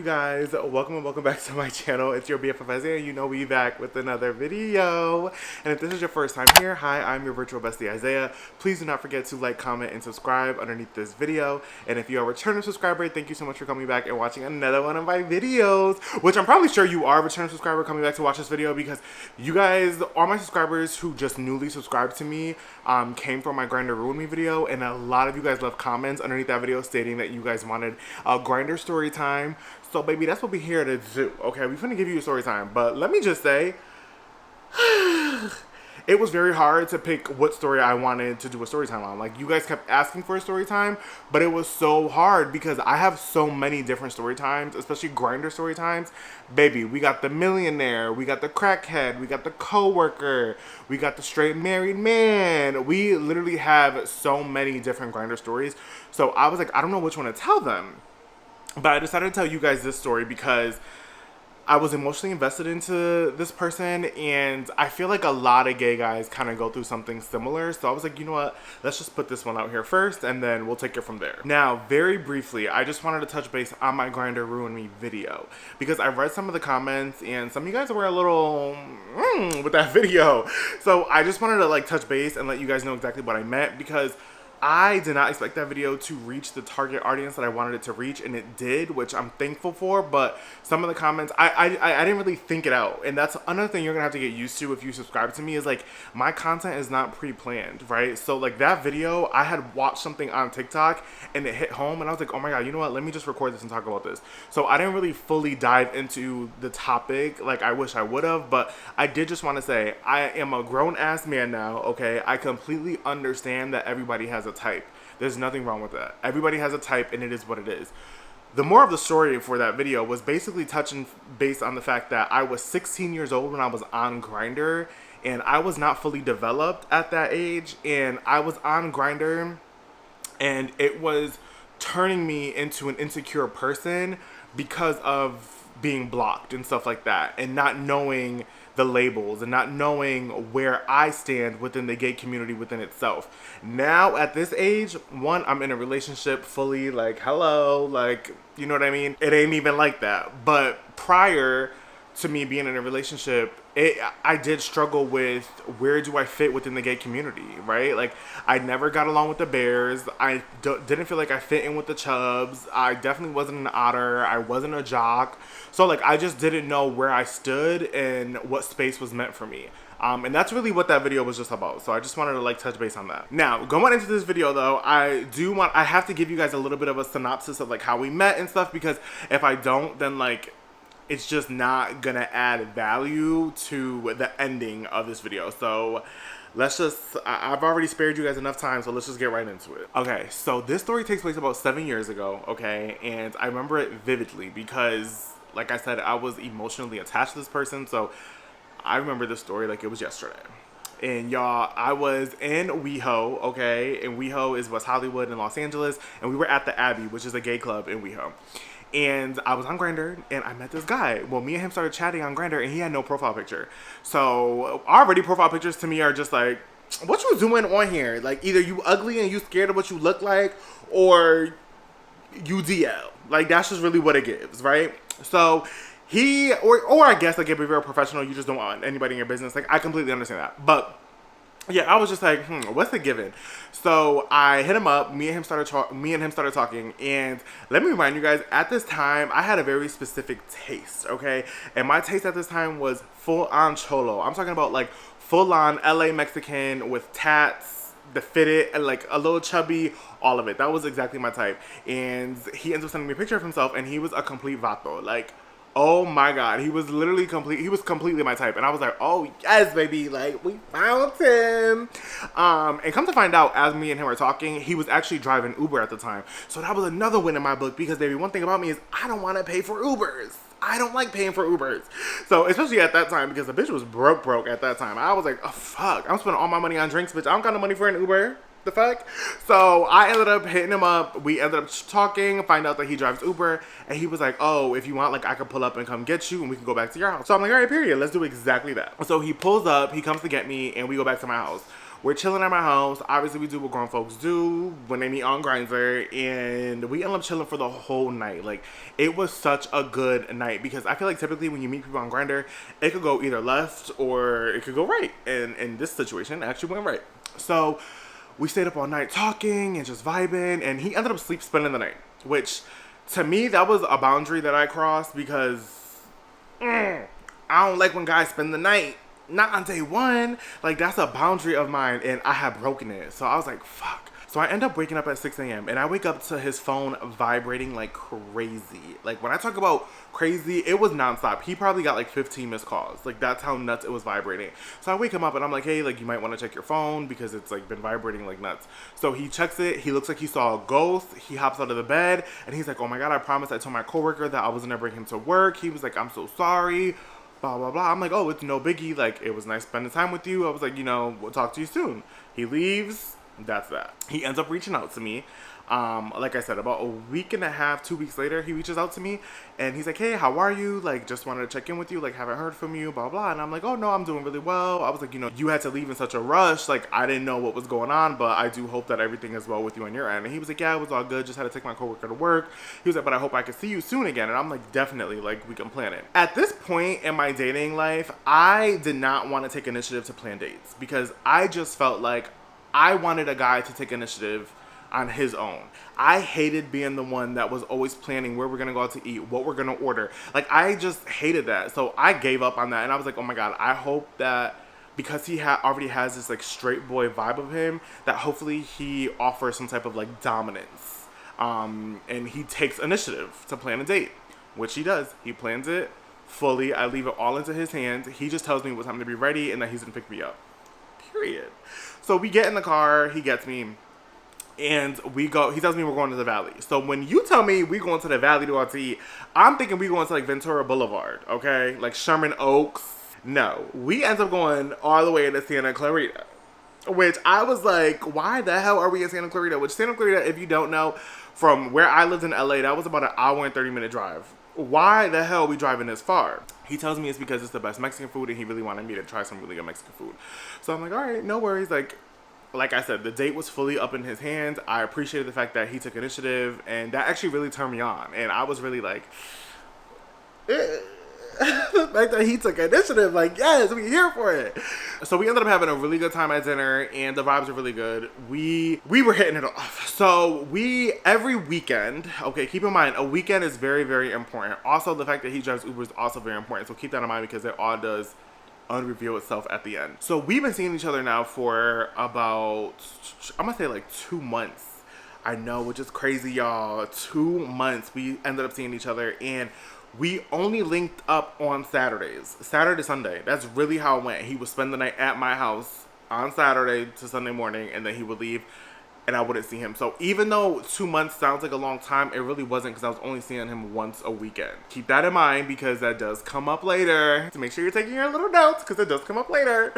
you guys? Welcome and welcome back to my channel. It's your BFF Isaiah. You know we back with another video. And if this is your first time here, hi, I'm your virtual bestie Isaiah. Please do not forget to like, comment, and subscribe underneath this video. And if you are a returning subscriber, thank you so much for coming back and watching another one of my videos. Which I'm probably sure you are a returning subscriber coming back to watch this video because you guys, all my subscribers who just newly subscribed to me, came from my Grindr Ruin Me video. And a lot of you guys left comments underneath that video stating that you guys wanted a Grindr story time. So baby, that's what we're here to do. Okay, we're gonna give you a story time, but let me just say it was very hard to pick what story I wanted to do a story time on. Like, you guys kept asking for a story time, but it was so hard because I have so many different story times, especially Grindr story times. Baby, we got the millionaire, we got the crackhead, we got the coworker, we got the straight married man. We literally have so many different Grindr stories. So I was like, I don't know which one to tell them. But I decided to tell you guys this story because I was emotionally invested into this person, and I feel like a lot of gay guys kind of go through something similar. So I was like, you know what? Let's just put this one out here first, and then we'll take it from there. Now, very briefly, I just wanted to touch base on my Grindr Ruin Me video because I read some of the comments, and some of you guys were a little with that video. So I just wanted to like touch base and let you guys know exactly what I meant because I did not expect that video to reach the target audience that I wanted it to reach, and it did, which I'm thankful for. But some of the comments, I didn't really think it out, and that's another thing you're gonna have to get used to if you subscribe to me is like my content is not pre-planned, right? So like that video, I had watched something on TikTok and it hit home, and I was like, oh my god, you know what? Let me just record this and talk about this. So I didn't really fully dive into the topic like I wish I would have, but I did just want to say I am a grown ass man now. Okay, I completely understand that everybody has a type. There's nothing wrong with that. Everybody has a type, and it is what it is. The more of the story for that video was basically touching based on the fact that I was 16 years old when I was on Grindr, and I was not fully developed at that age, and I was on Grindr, and it was turning me into an insecure person because of being blocked and stuff like that, and not knowing the labels and not knowing where I stand within the gay community within itself. Now at this age, one, I'm in a relationship fully, like, hello, like, you know what I mean? It ain't even like that. But prior to me being in a relationship, I did struggle with where do I fit within the gay community, right? Like, I never got along with the bears. I didn't feel like I fit in with the chubs. I definitely wasn't an otter. I wasn't a jock. So, like, I just didn't know where I stood and what space was meant for me. And that's really what that video was just about. So I just wanted to like touch base on that. Now, going into this video though, I have to give you guys a little bit of a synopsis of like how we met and stuff, because if I don't, then like, it's just not gonna add value to the ending of this video. So let's just, I've already spared you guys enough time, so let's just get right into it. Okay, so this story takes place about 7 years ago, okay? And I remember it vividly because, like I said, I was emotionally attached to this person, so I remember this story like it was yesterday. And y'all, I was in WeHo, okay? And WeHo is West Hollywood in Los Angeles, and we were at the Abbey, which is a gay club in WeHo. And I was on Grindr, and I met this guy. Well, me and him started chatting on Grindr, and he had no profile picture. So already profile pictures to me are just like, what you doing on here? Like, either you ugly and you scared of what you look like, or you DL. Like, that's just really what it gives, right? So he, or I guess like if you're very professional, you just don't want anybody in your business. Like, I completely understand that. But yeah, I was just like, what's the given? So I hit him up. Me and him started talking. And let me remind you guys, at this time, I had a very specific taste, okay? And my taste at this time was full on cholo. I'm talking about like full on LA Mexican with tats, the fitted, and like a little chubby, all of it. That was exactly my type. And he ends up sending me a picture of himself, and he was a complete vato. Like, oh my god, he was literally completely my type. And I was like, oh yes, baby, like, we found him. And come to find out, as me and him were talking, he was actually driving Uber at the time. So that was another win in my book, because baby, one thing about me is I don't want to pay for Ubers. I don't like paying for Ubers. So especially at that time, because the bitch was broke at that time. I was like, oh fuck, I'm spending all my money on drinks, bitch. I don't got no money for an Uber. The fuck? So I ended up hitting him up. We ended up talking, find out that he drives Uber, and he was like, oh, if you want, like, I could pull up and come get you, and we can go back to your house. So I'm like, all right, period, let's do exactly that. So he pulls up, he comes to get me, and we go back to my house. We're chilling at my house. Obviously, we do what grown folks do when they meet on Grindr, and we end up chilling for the whole night. Like, it was such a good night because I feel like typically when you meet people on Grindr, it could go either left or it could go right. And in this situation, it actually went right. So we stayed up all night talking and just vibing, and he ended up spending the night, which to me, that was a boundary that I crossed because I don't like when guys spend the night. Not on day one. Like, that's a boundary of mine, and I had broken it. So I was like, fuck. So I end up waking up at 6 a.m. and I wake up to his phone vibrating like crazy. Like, when I talk about crazy, it was nonstop. He probably got like 15 missed calls. Like, that's how nuts it was vibrating. So I wake him up and I'm like, hey, like, you might want to check your phone because it's like been vibrating like nuts. So he checks it. He looks like he saw a ghost. He hops out of the bed and he's like, oh my God, I promised I told my coworker that I was gonna bring him to work. He was like, I'm so sorry. Blah, blah, blah. I'm like, oh, it's no biggie. Like, it was nice spending time with you. I was like, you know, we'll talk to you soon. He leaves. That's that. He ends up reaching out to me. Like I said, about a week and a half, 2 weeks later, he reaches out to me and he's like, hey, how are you? Like, just wanted to check in with you. Like, haven't heard from you, blah, blah. And I'm like, oh, no, I'm doing really well. I was like, you know, you had to leave in such a rush. Like, I didn't know what was going on, but I do hope that everything is well with you on your end. And he was like, yeah, it was all good. Just had to take my coworker to work. He was like, but I hope I can see you soon again. And I'm like, definitely, like, we can plan it. At this point in my dating life, I did not want to take initiative to plan dates because I just felt like I wanted a guy to take initiative on his own. I hated being the one that was always planning where we're gonna go out to eat, what we're gonna order. Like, I just hated that. So I gave up on that and I was like, oh my God, I hope that because he already has this like straight boy vibe of him, that hopefully he offers some type of like dominance. And he takes initiative to plan a date, which he does. He plans it fully. I leave it all into his hands. He just tells me what time to be ready and that he's gonna pick me up. Period. So we get in the car, he gets me, and we go, he tells me we're going to the valley. So when you tell me we going to the valley to go out to eat, I'm thinking we going to like Ventura Boulevard, okay? Like Sherman Oaks. No, we end up going all the way into Santa Clarita, which I was like, why the hell are we in Santa Clarita? Which Santa Clarita, if you don't know, from where I lived in LA, that was about an hour and 30-minute drive. Why the hell are we driving this far? He tells me it's because it's the best Mexican food and he really wanted me to try some really good Mexican food. So I'm like, all right, no worries. Like I said, the date was fully up in his hands. I appreciated the fact that he took initiative and that actually really turned me on. And I was really like, the fact that he took initiative, like, yes, we're here for it. So we ended up having a really good time at dinner and the vibes were really good. We were hitting it off. So every weekend, okay, keep in mind, a weekend is very, very important. Also, the fact that he drives Uber is also very important. So keep that in mind because it all does unreveal itself at the end. So we've been seeing each other now for about, I'm gonna say like 2 months. I know, which is crazy, y'all. 2 months we ended up seeing each other and we only linked up on Saturdays. Saturday, Sunday. That's really how it went. He would spend the night at my house on Saturday to Sunday morning, and then he would leave, and I wouldn't see him. So even though 2 months sounds like a long time, it really wasn't because I was only seeing him once a weekend. Keep that in mind because that does come up later. So make sure you're taking your little notes because it does come up later.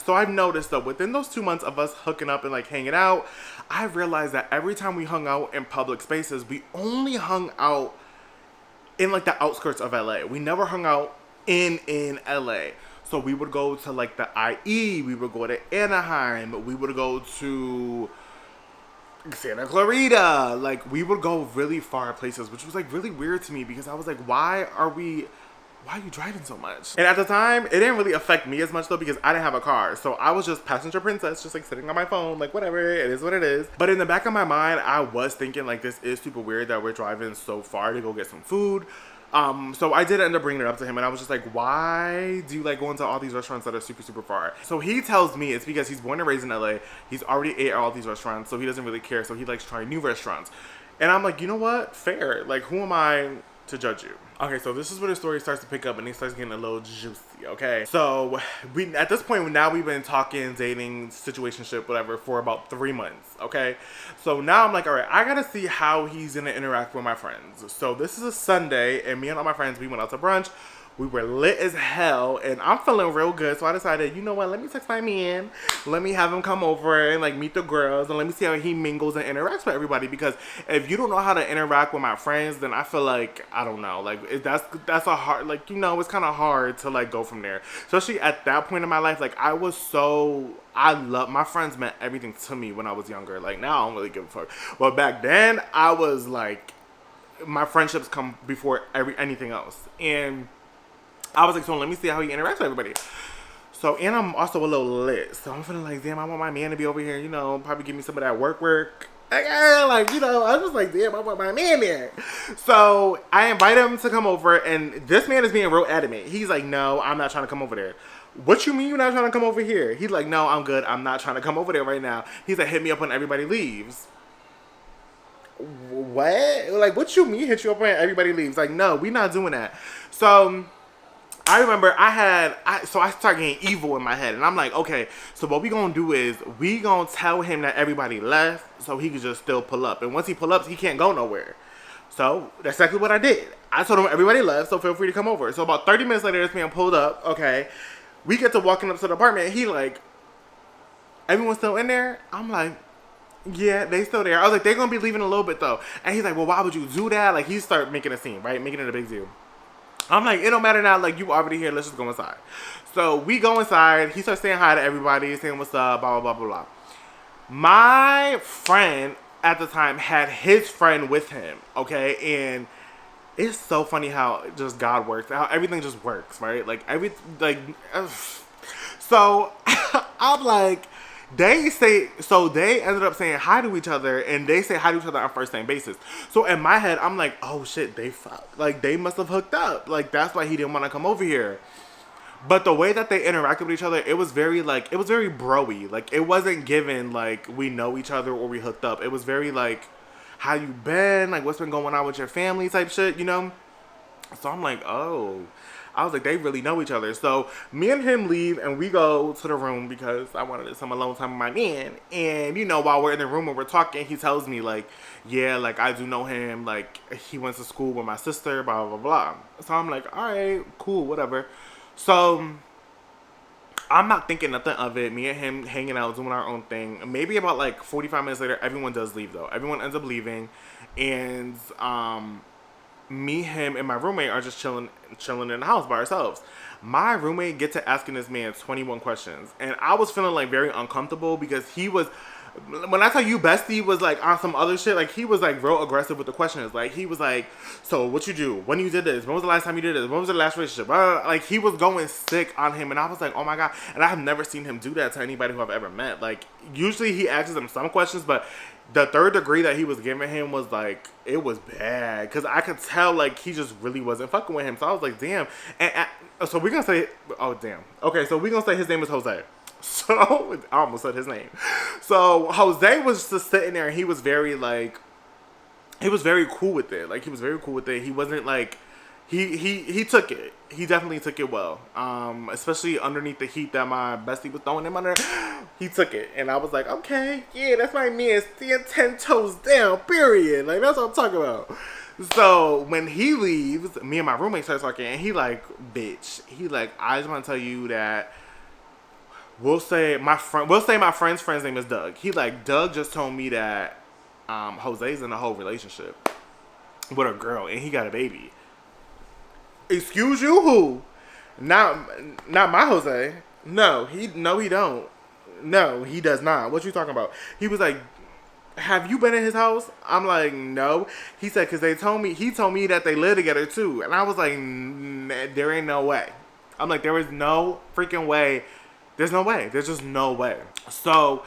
So I've noticed though, within those 2 months of us hooking up and like hanging out, I realized that every time we hung out in public spaces, we only hung out in like the outskirts of LA. We never hung out in LA. So we would go to like the IE, we would go to Anaheim, we would go to Santa Clarita. Like, we would go really far places, which was like really weird to me because I was like, why are you driving so much? And at the time, it didn't really affect me as much though because I didn't have a car. So I was just passenger princess, just like sitting on my phone, like whatever, it is what it is. But in the back of my mind, I was thinking like this is super weird that we're driving so far to go get some food. So I did end up bringing it up to him and I was just like, why do you like going to all these restaurants that are super, super far? So he tells me it's because he's born and raised in LA. He's already ate at all these restaurants, so he doesn't really care. So he likes trying new restaurants. And I'm like, you know what? Fair. Like, who am I to judge you? Okay, so this is where the story starts to pick up and it starts getting a little juicy, okay? So at this point, now we've been talking, dating, situationship, whatever, for about 3 months, okay? So now I'm like, all right, I gotta see how he's gonna interact with my friends. So this is a Sunday and me and all my friends, we went out to brunch. We were lit as hell, and I'm feeling real good. So I decided, you know what? Let me text my man. Let me have him come over and like meet the girls, and let me see how he mingles and interacts with everybody. Because if you don't know how to interact with my friends, then I feel like I don't know. Like that's a hard, like, you know, it's kind of hard to like go from there. Especially at that point in my life, like I love my friends meant everything to me when I was younger. Like now I don't really give a fuck. But back then I was like, my friendships come before anything else, and I was like, so let me see how he interacts with everybody. So, and I'm also a little lit. So I'm feeling like, damn, I want my man to be over here, you know, probably give me some of that work. Like, you know, I was just like, damn, I want my man there. So I invite him to come over, and this man is being real adamant. He's like, no, I'm not trying to come over there. What you mean you're not trying to come over here? He's like, no, I'm good. I'm not trying to come over there right now. He's like, hit me up when everybody leaves. What? Like, what you mean hit you up when everybody leaves? Like, no, we not doing that. So I remember so I started getting evil in my head, and I'm like, okay, so what we gonna do is we gonna tell him that everybody left so he could just still pull up, and once he pull up, he can't go nowhere. So that's exactly what I did. I told him everybody left, so feel free to come over. So about 30 minutes later, this man pulled up. Okay, we get to walking up to the apartment, and he like, everyone's still in there? I'm like, yeah, they still there. I was like, they're gonna be leaving in a little bit though. And he's like, well, why would you do that? Like, he started making a scene, right? Making it a big deal. I'm like, it don't matter now. Like, you already here. Let's just go inside. So we go inside. He starts saying hi to everybody, saying what's up, blah, blah, blah, blah, blah. My friend at the time had his friend with him, okay? And it's so funny how just God works, how everything just works, right? So I'm like, they ended up saying hi to each other, and they say hi to each other on first name basis. So in my head, I'm like, oh shit, they fucked. Like, they must have hooked up. Like, that's why he didn't want to come over here. But the way that they interacted with each other, it was very bro-y. Like, it wasn't given like we know each other or we hooked up. It was very like, how you been? Like, what's been going on with your family type shit, you know? So I'm like, oh. I was like, they really know each other. So me and him leave, and we go to the room because I wanted some alone time with my man. And, you know, while we're in the room and we're talking, he tells me, like, yeah, like, I do know him. Like, he went to school with my sister, blah, blah, blah. So I'm like, all right, cool, whatever. So I'm not thinking nothing of it. Me and him hanging out, doing our own thing. Maybe about, like, 45 minutes later, everyone does leave, though. Everyone ends up leaving. And, me, him, and my roommate are just chilling in the house by ourselves. My roommate get to asking this man 21 questions, and I was feeling like very uncomfortable because he was, when I tell you bestie was like on some other shit, like he was like real aggressive with the questions. Like he was like, so what you do? When you did this? When was the last time you did this? When was the last relationship? Like he was going sick on him, and I was like, oh my God. And I have never seen him do that to anybody who I've ever met. Like usually he asks them some questions, but the third degree that he was giving him was like, it was bad. Because I could tell, like, he just really wasn't fucking with him. So I was like, damn. So we're going to say, oh, damn. Okay, so we're going to say his name is Jose. So, I almost said his name. So Jose was just sitting there, and he was very, like, he was very cool with it. Like, he was very cool with it. He wasn't, like, he took it. He definitely took it well. Especially underneath the heat that my bestie was throwing him under. He took it. And I was like, okay, yeah, that's my man. Stand 10 toes down, period. Like, that's what I'm talking about. So, when he leaves, me and my roommate start talking, and he like, bitch. He like, I just want to tell you that we'll say my friend's friend's name is Doug. He like, Doug just told me that Jose's in a whole relationship with a girl, and he got a baby. Excuse you, who? Not my Jose. No, he don't. No, he does not. What you talking about? He was like, have you been in his house? I'm like, no. He said, because he told me that they live together too. And I was like, there ain't no way. I'm like, there is no freaking way. There's no way. There's just no way. So,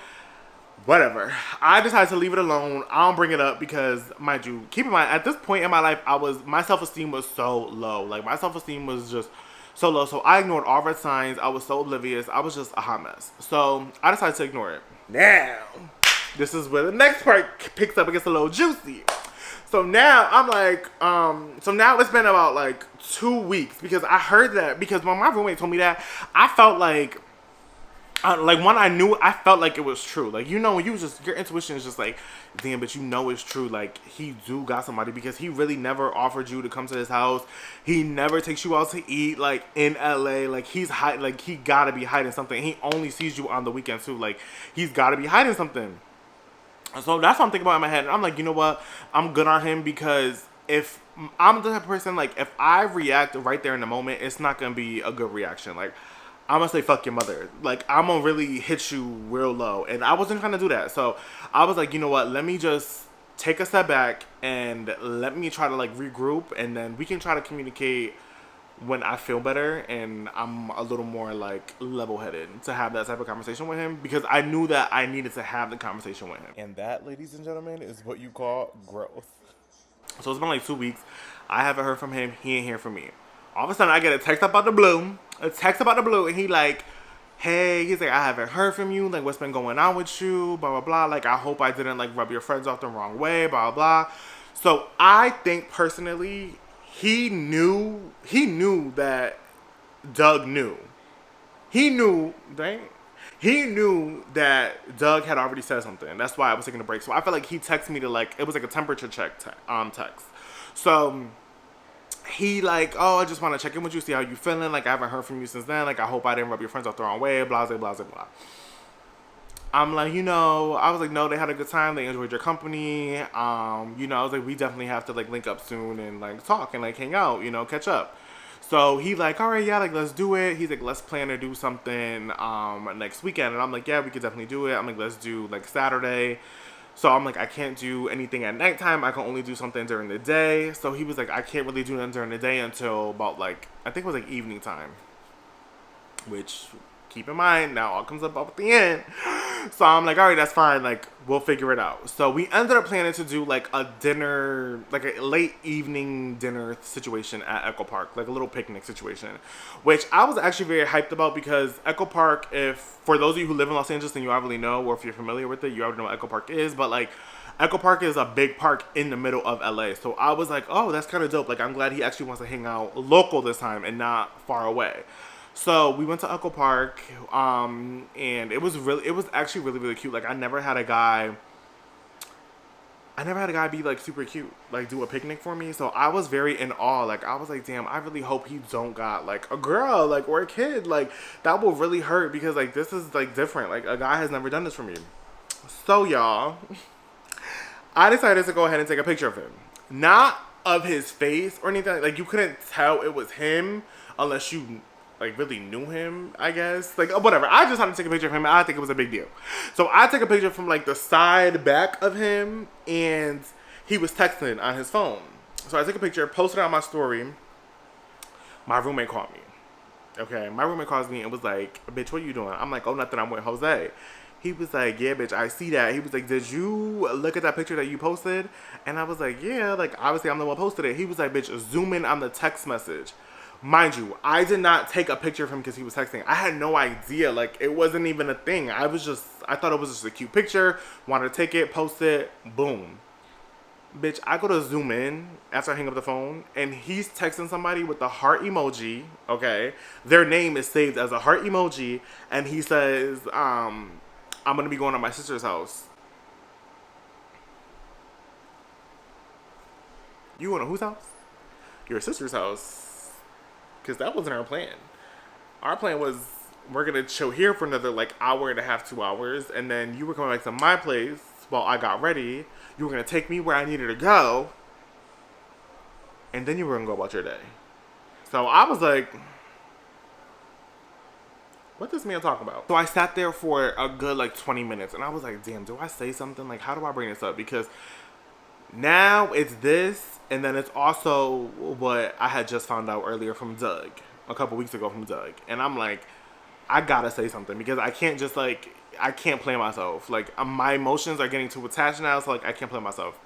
whatever. I decided to leave it alone. I don't bring it up because, mind you, keep in mind, at this point in my life, my self-esteem was so low. Like, my self-esteem was just so low. So, I ignored all red signs. I was so oblivious. I was just a hot mess. So, I decided to ignore it. Now, this is where the next part picks up and gets a little juicy. So, now, I'm like, so now it's been about, like, 2 weeks because I heard that, because when my roommate told me that, I felt like Like one, I felt like it was true. Like, you know, when you just, your intuition is just like, damn, but you know it's true. Like, he do got somebody, because he really never offered you to come to his house. He never takes you out to eat, like, in LA. Like, like, he gotta be hiding something. He only sees you on the weekends too. Like, he's gotta be hiding something. So that's what I'm thinking about in my head. And I'm like, you know what? I'm good on him, because if I'm the type of person, like, if I react right there in the moment, it's not gonna be a good reaction. Like, I'm gonna say fuck your mother. Like, I'm gonna really hit you real low. And I wasn't trying to do that. So I was like, you know what? Let me just take a step back and let me try to, like, regroup, and then we can try to communicate when I feel better and I'm a little more, like, level-headed to have that type of conversation with him, because I knew that I needed to have the conversation with him. And that, ladies and gentlemen, is what you call growth. So it's been like 2 weeks. I haven't heard from him. He ain't hear from me. All of a sudden, I get a text about the blue. And he like, hey, he's like, I haven't heard from you. Like, what's been going on with you? Blah, blah, blah. Like, I hope I didn't, like, rub your friends off the wrong way, blah, blah, blah. So I think, personally, he knew that Doug knew. He knew, right? He knew that Doug had already said something. That's why I was taking a break. So I felt like he texted me to, like, it was like a temperature check text. So he like, oh, I just want to check in with you, see how you feeling. Like, I haven't heard from you since then. Like, I hope I didn't rub your friends off the wrong way, blah, blah, blah, blah. I'm like, you know, I was like, no, they had a good time. They enjoyed your company. You know, I was like, we definitely have to, like, link up soon and, like, talk and, like, hang out, you know, catch up. So he like, all right, yeah, like, let's do it. He's like, let's plan to do something next weekend. And I'm like, yeah, we could definitely do it. I'm like, let's do, like, Saturday. So I'm like, I can't do anything at nighttime. I can only do something during the day. So he was like, I can't really do nothing during the day until about, like, I think it was, like, evening time. Which, keep in mind, now all comes up at the end. So I'm like, all right, that's fine. Like, we'll figure it out. So we ended up planning to do, like, a dinner, like a late evening dinner situation at Echo Park, like a little picnic situation, which I was actually very hyped about, because Echo Park, if, for those of you who live in Los Angeles and you already know, or if you're familiar with it, you already know what Echo Park is, but, like, Echo Park is a big park in the middle of LA. So I was like, oh, that's kind of dope. Like, I'm glad he actually wants to hang out local this time and not far away. So we went to Echo Park, and it was actually really, really cute. Like, I never had a guy be, like, super cute, like, do a picnic for me. So I was very in awe. Like, I was like, damn, I really hope he don't got, like, a girl, like, or a kid. Like, that will really hurt, because, like, this is, like, different. Like, a guy has never done this for me. So, y'all, I decided to go ahead and take a picture of him. Not of his face or anything. Like, you couldn't tell it was him unless you, like, really knew him, I guess. Like, whatever. I just had to take a picture of him, and I think it was a big deal. So I took a picture from, like, the side back of him, and he was texting on his phone. So I took a picture, posted it on my story. My roommate called me. Okay, my roommate calls me and was like, bitch, what you doing? I'm like, oh, nothing, I'm with Jose. He was like, yeah, bitch, I see that. He was like, did you look at that picture that you posted? And I was like, yeah, like, obviously I'm the one who posted it. He was like, bitch, zoom in on the text message. Mind you, I did not take a picture of him because he was texting. I had no idea. Like, it wasn't even a thing. I thought it was just a cute picture. Wanted to take it, post it, boom. Bitch, I go to zoom in after I hang up the phone, and he's texting somebody with the heart emoji, okay? Their name is saved as a heart emoji, and he says, I'm going to be going to my sister's house. You going to whose house? Your sister's house. Because that wasn't our plan. Our plan was, we're going to chill here for another, like, hour and a half, 2 hours. And then you were coming back to my place while I got ready. You were going to take me where I needed to go. And then you were going to go about your day. So I was like, what this man talking about? So I sat there for a good, like, 20 minutes. And I was like, damn, do I say something? Like, how do I bring this up? Because now it's this, and then it's also what I had just found out earlier from Doug, a couple weeks ago from Doug. And I'm like, I gotta say something, because I can't just, like, I can't play myself. Like, my emotions are getting too attached now, so, like, I can't play myself.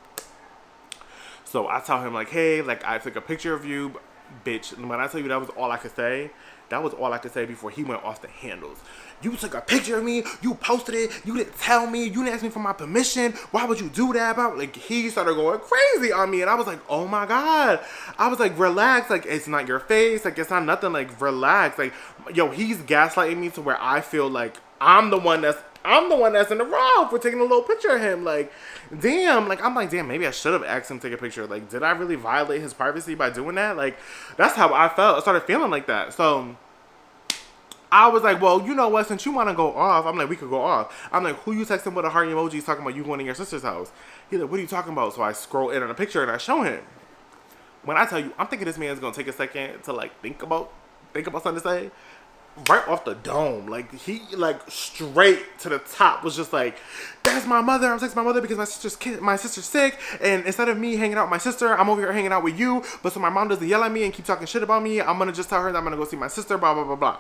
So I tell him, like, hey, like, I took a picture of you, bitch. When I tell you that was all I could say, that was all I could say before he went off the handles. You took a picture of me, you posted it, you didn't tell me, you didn't ask me for my permission, why would you do that? Like, he started going crazy on me, and I was like, oh my God. I was like, relax, like, it's not your face, like, it's not nothing, like, relax. Like, yo, he's gaslighting me to where I feel like I'm the one that's in the wrong for taking a little picture of him. Like, damn. Like, I'm like, damn, maybe I should have asked him to take a picture. Like, did I really violate his privacy by doing that? Like, that's how I felt. I started feeling like that. So I was like, well, you know what? Since you want to go off, I'm like, we could go off. I'm like, who you texting with a heart emoji talking about you going to your sister's house? He's like, what are you talking about? So I scroll in on a picture and I show him. When I tell you, I'm thinking this man's gonna take a second to like think about something to say. Right off the dome, like he like straight to the top was just like, that's my mother. I'm texting my mother because my sister's sick, and instead of me hanging out with my sister, I'm over here hanging out with you. But so my mom doesn't yell at me and keep talking shit about me, I'm gonna just tell her that I'm gonna go see my sister. Blah blah blah blah.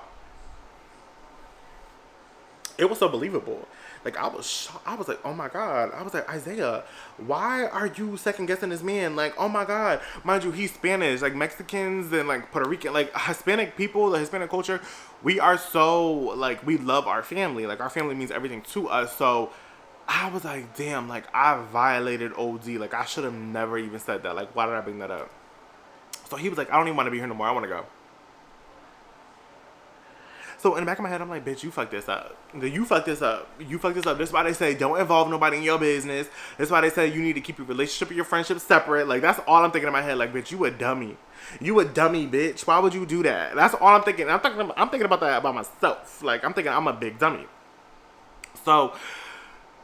It was so believable. Like, I was shocked. I was like, oh my God. I was like, Isaiah, why are you second guessing this man? Like, oh my God. Mind you, he's Spanish. Like, Mexicans and like Puerto Rican, like Hispanic people, the Hispanic culture, we are so, like, we love our family. Like, our family means everything to us. So I was like, damn, like, I violated OD. Like, I should have never even said that. Like, why did I bring that up? So he was like, I don't even want to be here no more. I want to go. So in the back of my head, I'm like, bitch, you fucked this up. You fucked this up. You fucked this up. That's why they say don't involve nobody in your business. That's why they say you need to keep your relationship and your friendship separate. Like, that's all I'm thinking in my head. Like, bitch, you a dummy. You a dummy, bitch. Why would you do that? That's all I'm thinking. I'm thinking about that about myself. Like, I'm thinking I'm a big dummy. So,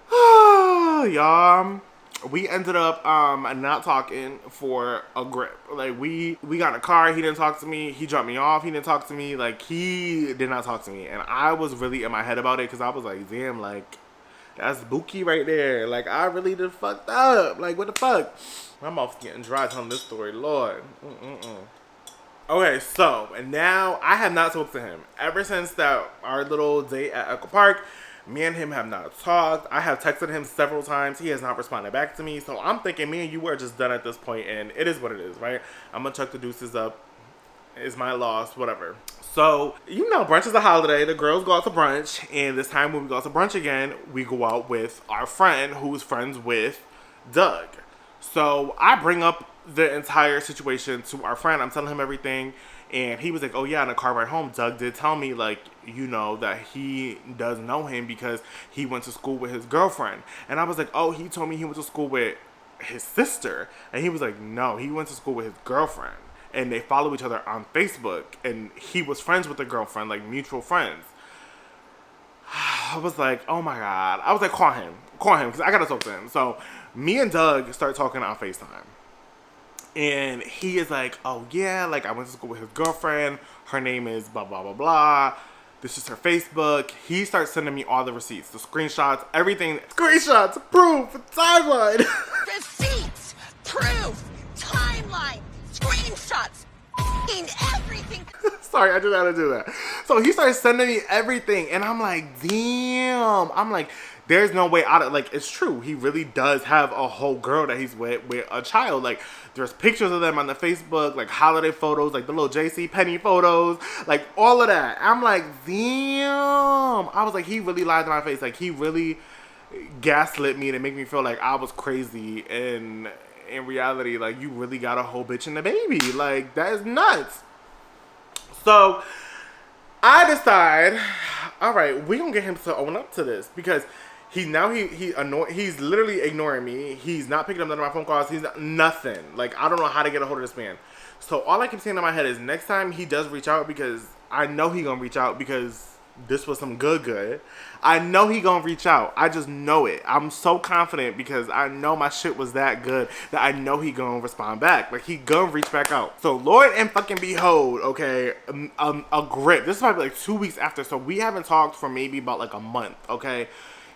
y'all, we ended up not talking for a grip. Like, we got in a car. He didn't talk to me. He dropped me off. He didn't talk to me. Like, he did not talk to me. And I was really in my head about it because I was like, damn, like, that's spooky right there. Like, I really did fucked up. Like, what the fuck? My mouth's getting dry telling this story. Lord. Okay, so, and now I have not talked to him. Ever since our little date at Echo Park, me and him have not talked. I have texted him several times. He has not responded back to me. So I'm thinking me and you are just done at this point, and it is what it is, right? I'm going to chuck the deuces up. It's my loss, whatever. So, you know, brunch is a holiday. The girls go out to brunch, and this time when we go out to brunch again, we go out with our friend who's friends with Doug. So I bring up the entire situation to our friend. I'm telling him everything. And he was like, oh yeah, in the car ride home, Doug did tell me, like, you know, that he does know him because he went to school with his girlfriend. And I was like, oh, he told me he went to school with his sister. And he was like, no, he went to school with his girlfriend. And they follow each other on Facebook. And he was friends with the girlfriend, like mutual friends. I was like, oh my God. I was like, call him, because I got to talk to him. So me and Doug start talking on FaceTime. And he is like, oh yeah, like I went to school with his girlfriend. Her name is blah, blah, blah, blah. This is her Facebook. He starts sending me all the receipts, the screenshots, everything. Screenshots, proof, timeline. Receipts, proof, timeline, screenshots, everything. Sorry, I didn't know how to do that. So he starts sending me everything. And I'm like, damn. I'm like, there's no way out of, like, it's true. He really does have a whole girl that he's with a child. Like, there's pictures of them on the Facebook, like holiday photos, like the little JC Penney photos, like all of that. I'm like, damn. I was like, he really lied to my face. Like, he really gaslit me to make me feel like I was crazy. And in reality, like, you really got a whole bitch and a baby. Like, that is nuts. So I decide, all right, we gonna get him to own up to this because he's literally ignoring me. He's not picking up none of my phone calls. He's nothing. Like, I don't know how to get a hold of this man. So all I keep saying in my head is next time he does reach out, because I know he gonna reach out because this was some good. I know he gonna reach out. I just know it. I'm so confident because I know my shit was that good that I know he gonna respond back. Like, he gonna reach back out. So Lord and fucking behold, okay, a grip. This is probably like 2 weeks after. So we haven't talked for maybe about like a month, okay?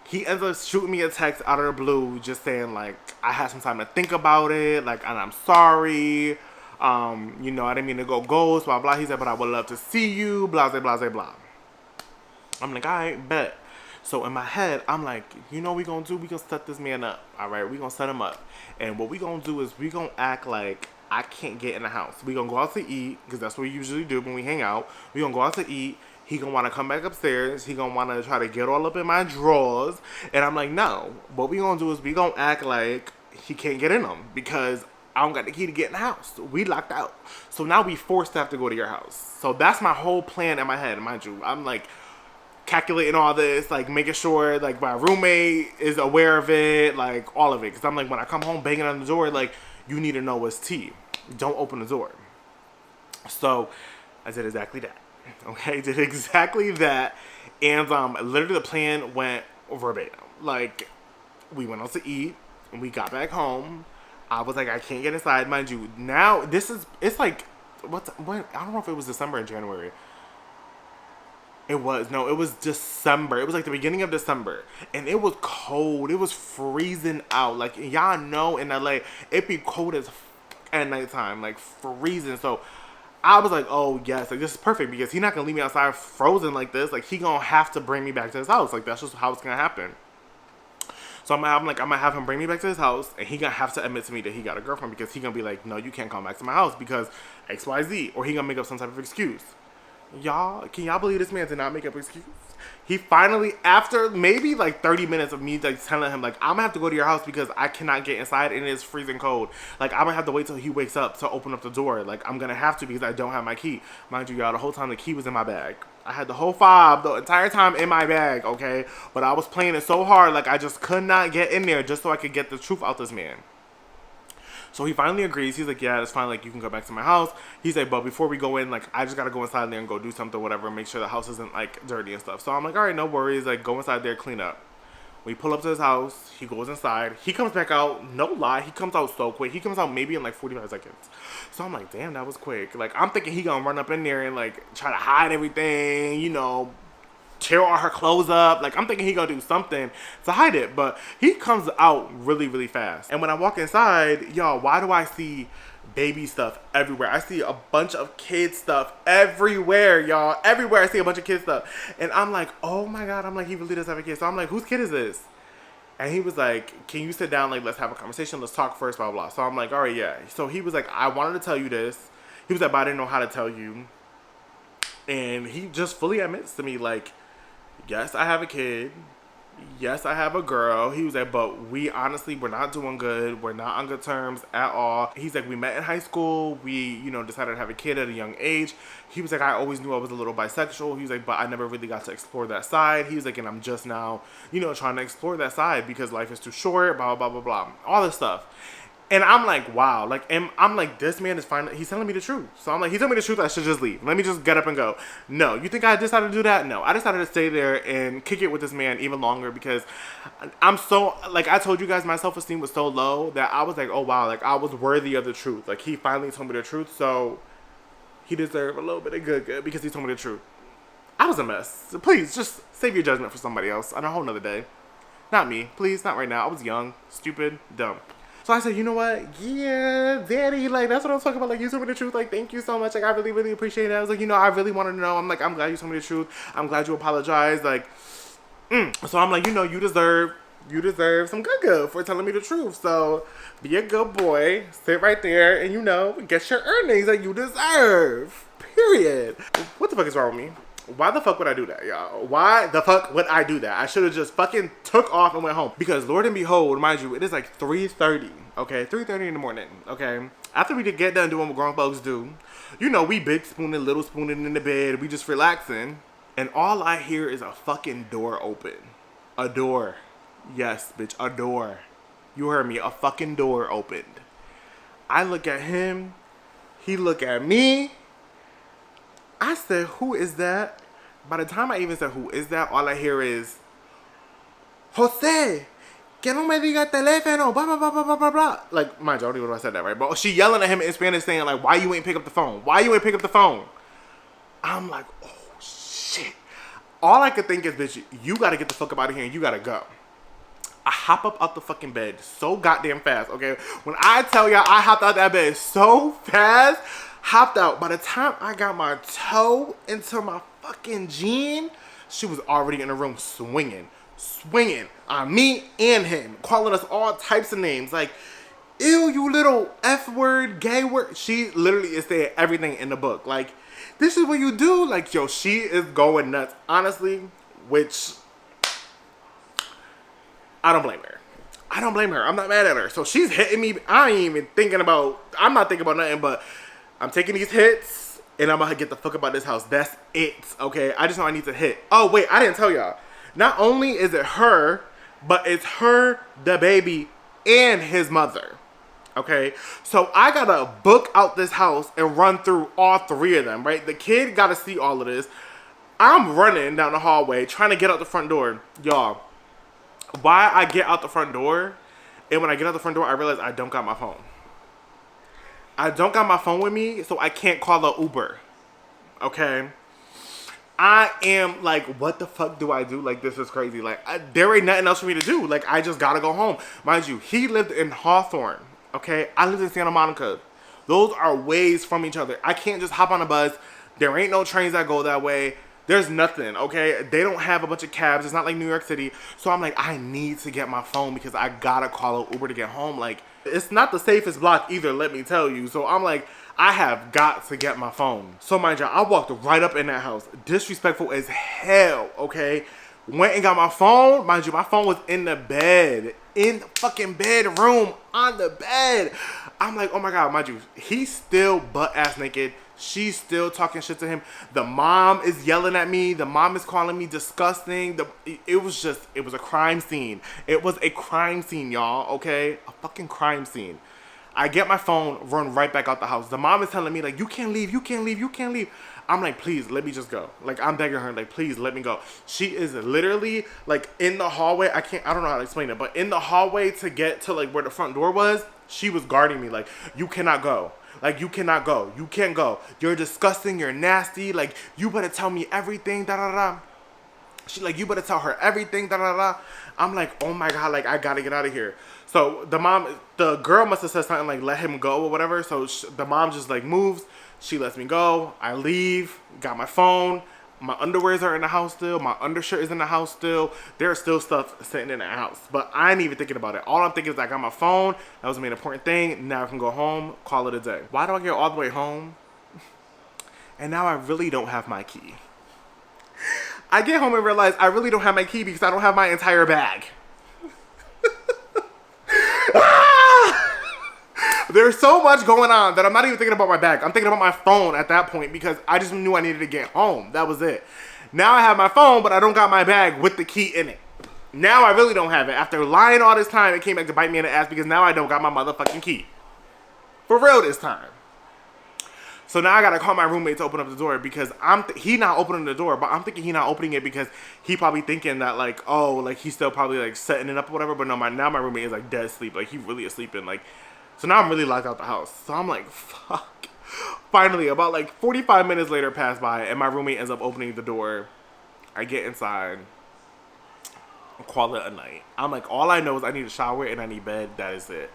He ends up shooting me a text out of the blue just saying, like, I had some time to think about it, like, and I'm sorry. You know, I didn't mean to go ghost, blah, blah. He said, but I would love to see you, blah, blah, blah, blah. I'm like, all right, bet. So in my head, I'm like, you know what we gonna do? We gonna set this man up, all right? We gonna set him up. And what we gonna do is we gonna act like I can't get in the house. We gonna go out to eat, because that's what we usually do when we hang out. We gonna go out to eat. He gonna want to come back upstairs. He gonna want to try to get all up in my drawers. And I'm like, no. What we gonna do is we gonna act like he can't get in them because I don't got the key to get in the house. We locked out. So now we forced to have to go to your house. So that's my whole plan in my head, mind you. I'm like, calculating all this, like making sure like my roommate is aware of it, like all of it. Because I'm like, when I come home banging on the door, like, you need to know what's tea. Don't open the door. So I did exactly that. Okay, did exactly that. And literally the plan went verbatim. Like, we went out to eat and we got back home. I was like, I can't get inside, mind you. Now it's like, when I don't know if it was December or January. It was December. It was like the beginning of December. And it was cold. It was freezing out. Like, y'all know in LA, it be cold as at nighttime. Like, freezing. So, I was like, oh, yes. Like, this is perfect because he's not going to leave me outside frozen like this. Like, he going to have to bring me back to his house. Like, that's just how it's going to happen. So I'm gonna have him bring me back to his house, and he gonna have to admit to me that he got a girlfriend because he gonna be like, no, you can't come back to my house because XYZ, or he gonna make up some type of excuse. Y'all, can y'all believe this man did not make up an excuse? He finally, after maybe like 30 minutes of me like telling him like, I'm gonna have to go to your house because I cannot get inside and it is freezing cold. Like, I'm gonna have to wait till he wakes up to open up the door. Like, I'm gonna have to because I don't have my key. Mind you, y'all, the whole time the key was in my bag. I had the whole fob the entire time in my bag, okay? But I was playing it so hard, like I just could not get in there just so I could get the truth out this man. So he finally agrees. He's like, yeah, it's fine. Like, you can go back to my house. He's like, but before we go in, like, I just got to go inside there and go do something, whatever, make sure the house isn't, like, dirty and stuff. So I'm like, all right, no worries. Like, go inside there, clean up. We pull up to his house. He goes inside. He comes back out. No lie. He comes out so quick. He comes out maybe in, like, 45 seconds. So I'm like, damn, that was quick. Like, I'm thinking he going to run up in there and, like, try to hide everything, you know, tear all her clothes up. Like, I'm thinking he gonna do something to hide it, but he comes out really, really fast. And when I walk inside, y'all, why do I see baby stuff everywhere? I see a bunch of kid stuff everywhere, y'all. Everywhere I see a bunch of kid stuff. And I'm like, oh my God. I'm like, he really does have a kid. So I'm like, whose kid is this? And he was like, can you sit down? Like, let's have a conversation. Let's talk first, blah, blah, blah. So I'm like, all right, yeah. So he was like, I wanted to tell you this. He was like, but I didn't know how to tell you. And he just fully admits to me, like, yes, I have a kid. Yes, I have a girl. He was like, but we're not doing good. We're not on good terms at all. He's like, we met in high school. We, decided to have a kid at a young age. He was like, I always knew I was a little bisexual. He was like, but I never really got to explore that side. He was like, and I'm just now, trying to explore that side because life is too short, blah, blah, blah, blah, blah. All this stuff. And I'm like, wow. Like, and I'm like, this man is finally, he's telling me the truth. So I'm like, he told me the truth, I should just leave. Let me just get up and go. No, you think I decided to do that? No, I decided to stay there and kick it with this man even longer because I'm so, like, I told you guys my self-esteem was so low that I was like, oh wow, like, I was worthy of the truth. Like, he finally told me the truth, so he deserved a little bit of good because he told me the truth. I was a mess. So please, just save your judgment for somebody else on a whole nother day. Not me. Please, not right now. I was young, stupid, dumb. So I said, you know what? Yeah, daddy, like, that's what I'm talking about. Like, you told me the truth. Like, thank you so much. Like, I really, really appreciate it. I was like, I really wanted to know. I'm like, I'm glad you told me the truth. I'm glad you apologized. Like, So I'm like, you deserve some good for telling me the truth. So be a good boy. Sit right there and, get your earnings that you deserve. Period. What the fuck is wrong with me? Why the fuck would I do that, y'all? Why the fuck would I do that? I should have just fucking took off and went home. Because Lord and behold, mind you, it is like 3:30, okay? 3:30 in the morning, okay? After we get done doing what grown folks do, we big spooning, little spooning in the bed. We just relaxing. And all I hear is a fucking door open. A door. Yes, bitch, a door. You heard me, a fucking door opened. I look at him. He look at me. I said, who is that? By the time I even said, who is that? All I hear is, Jose, que no me diga teléfono, blah, blah, blah, blah, blah, blah, blah. Like, mind you, I don't even know if I said that right. But she yelling at him in Spanish saying, like, why you ain't pick up the phone? Why you ain't pick up the phone? I'm like, oh, shit. All I could think is, bitch, you got to get the fuck up out of here and you got to go. I hop up out the fucking bed so goddamn fast, okay? When I tell y'all I hopped out that bed so fast, hopped out. By the time I got my toe into my fucking jean, she was already in the room swinging on me and him, calling us all types of names. Like, ew, you little F word, gay word. She literally is saying everything in the book. Like, this is what you do? Like, yo, she is going nuts. Honestly, which I don't blame her. I'm not mad at her. So she's hitting me. I'm not thinking about nothing but I'm taking these hits. and I'm gonna get the fuck about this house. That's it, okay? I just know I need to hit. Oh, wait, I didn't tell y'all. Not only is it her, but it's her, the baby, and his mother, okay? So I gotta book out this house and run through all three of them, right? The kid gotta see all of this. I'm running down the hallway trying to get out the front door. Y'all, why I get out the front door, and when I get out the front door, I realize I don't got my phone. I don't got my phone with me, so I can't call a Uber, okay? I am like, what the fuck do I do? Like, this is crazy. Like, there ain't nothing else for me to do. Like, I just gotta go home. Mind you, he lived in Hawthorne, okay? I lived in Santa Monica. Those are ways from each other. I can't just hop on a bus. There ain't no trains that go that way. There's nothing, okay? They don't have a bunch of cabs. It's not like New York City. So I'm like, I need to get my phone because I gotta call an Uber to get home. Like, it's not the safest block either, let me tell you. So I'm like, I have got to get my phone. So mind you, I walked right up in that house. Disrespectful as hell, okay? Went and got my phone. Mind you, my phone was in the bed. In the fucking bedroom. On the bed. I'm like, oh my God, mind you, he's still butt-ass naked. She's still talking shit to him. The mom is yelling at me. The mom is calling me disgusting. It was a crime scene. It was a crime scene, y'all, okay? A fucking crime scene. I get my phone, run right back out the house. The mom is telling me, like, you can't leave, you can't leave, you can't leave. I'm like, please, let me just go. Like, I'm begging her, like, please, let me go. She is literally, like, in the hallway. I don't know how to explain it, but in the hallway to get to, like, where the front door was, she was guarding me, like, you cannot go. Like, you cannot go. You can't go. You're disgusting. You're nasty. Like, you better tell me everything, da-da-da. She like, you better tell her everything, da-da-da. I'm like, oh my God, like, I gotta get out of here. So the girl must have said something like, let him go or whatever. So the mom just like moves. She lets me go. I leave. Got my phone. My underwears are in the house still. My undershirt is in the house still. There's still stuff sitting in the house. But I ain't even thinking about it. All I'm thinking is I got my phone. That was the main important thing. Now I can go home, call it a day. Why do I get all the way home? And now I really don't have my key. I get home and realize I really don't have my key because I don't have my entire bag. There's so much going on that I'm not even thinking about my bag. I'm thinking about my phone at that point because I just knew I needed to get home. That was it. Now I have my phone, but I don't got my bag with the key in it. Now I really don't have it. After lying all this time, it came back to bite me in the ass because now I don't got my motherfucking key. For real this time. So now I gotta call my roommate to open up the door because he not opening the door, but I'm thinking he not opening it because he probably thinking that like, oh, like he's still probably like setting it up or whatever. But no, now my roommate is like dead asleep, like he really asleep and like, so now I'm really locked out the house. So I'm like, fuck. Finally, about like 45 minutes later pass by and my roommate ends up opening the door. I get inside, call it a night. I'm like, all I know is I need a shower and I need bed. That is it.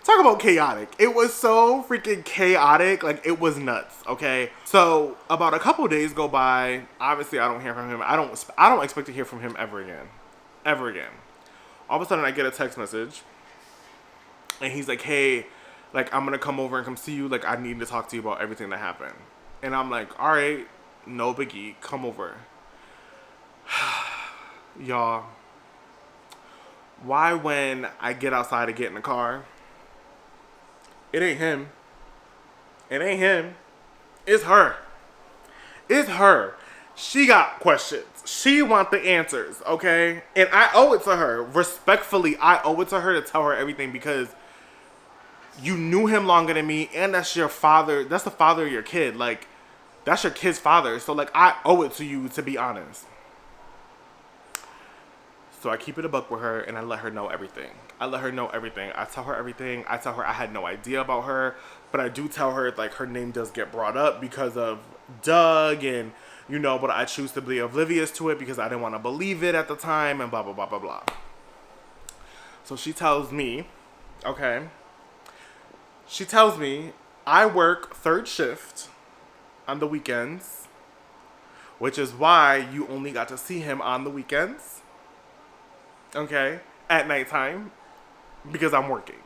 Talk about chaotic. It was so freaking chaotic. Like, it was nuts, okay? So, about a couple days go by. Obviously, I don't hear from him. I don't expect to hear from him ever again. Ever again. All of a sudden, I get a text message. And he's like, hey, like, I'm going to come over and come see you. Like, I need to talk to you about everything that happened. And I'm like, all right, no biggie. Come over. Y'all, why when I get outside to get in the car, it ain't him. It ain't him. It's her. It's her. She got questions. She want the answers, okay? And I owe it to her. Respectfully, I owe it to her to tell her everything because you knew him longer than me and that's your father. That's the father of your kid. Like, that's your kid's father. So, like, I owe it to you to be honest. So I keep it a buck with her and I let her know everything. I let her know everything. I tell her everything. I tell her I had no idea about her. But I do tell her, like, her name does get brought up because of Doug and, you know, but I choose to be oblivious to it because I didn't want to believe it at the time and blah, blah, blah, blah, blah. So she tells me, okay, she tells me I work third shift on the weekends, which is why you only got to see him on the weekends. Okay, at nighttime, because I'm working.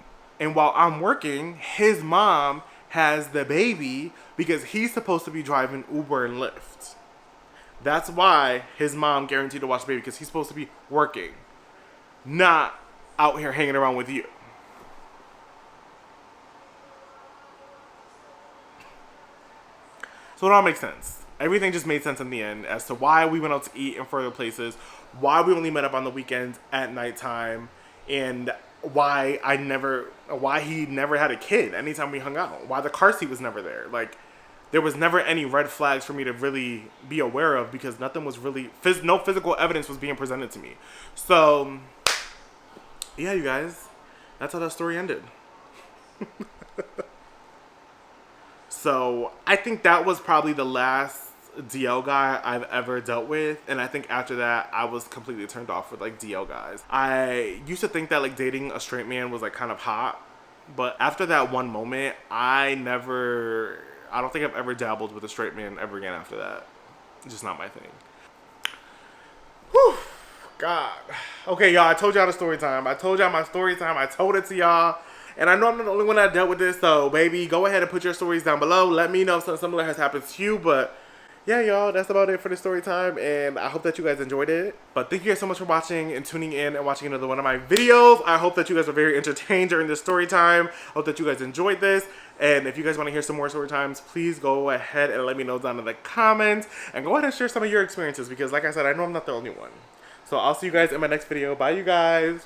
And while I'm working, his mom has the baby because he's supposed to be driving Uber and Lyft. That's why his mom guaranteed to watch the baby because he's supposed to be working, not out here hanging around with you. So it all makes sense. Everything just made sense in the end as to why we went out to eat in further places, why we only met up on the weekends at nighttime, and why he never had a kid anytime we hung out. Why the car seat was never there. Like, there was never any red flags for me to really be aware of because nothing was really, no physical evidence was being presented to me. So, yeah, you guys, that's how that story ended. So, I think that was probably the last DL guy I've ever dealt with, and I think after that I was completely turned off with like DL guys. I used to think that like dating a straight man was like kind of hot, but after that one moment I don't think I've ever dabbled with a straight man ever again after that. It's just not my thing. Whew, God. Okay, y'all, I told y'all the story time. I told y'all my story time. I told it to y'all. And I know I'm not the only one that dealt with this, so baby, go ahead and put your stories down below. Let me know if something similar has happened to you, but yeah, y'all, that's about it for the story time, and I hope that you guys enjoyed it. But thank you guys so much for watching and tuning in and watching another one of my videos. I hope that you guys are very entertained during this story time. I hope that you guys enjoyed this. And if you guys want to hear some more story times, please go ahead and let me know down in the comments. And go ahead and share some of your experiences because, like I said, I know I'm not the only one. So I'll see you guys in my next video. Bye, you guys.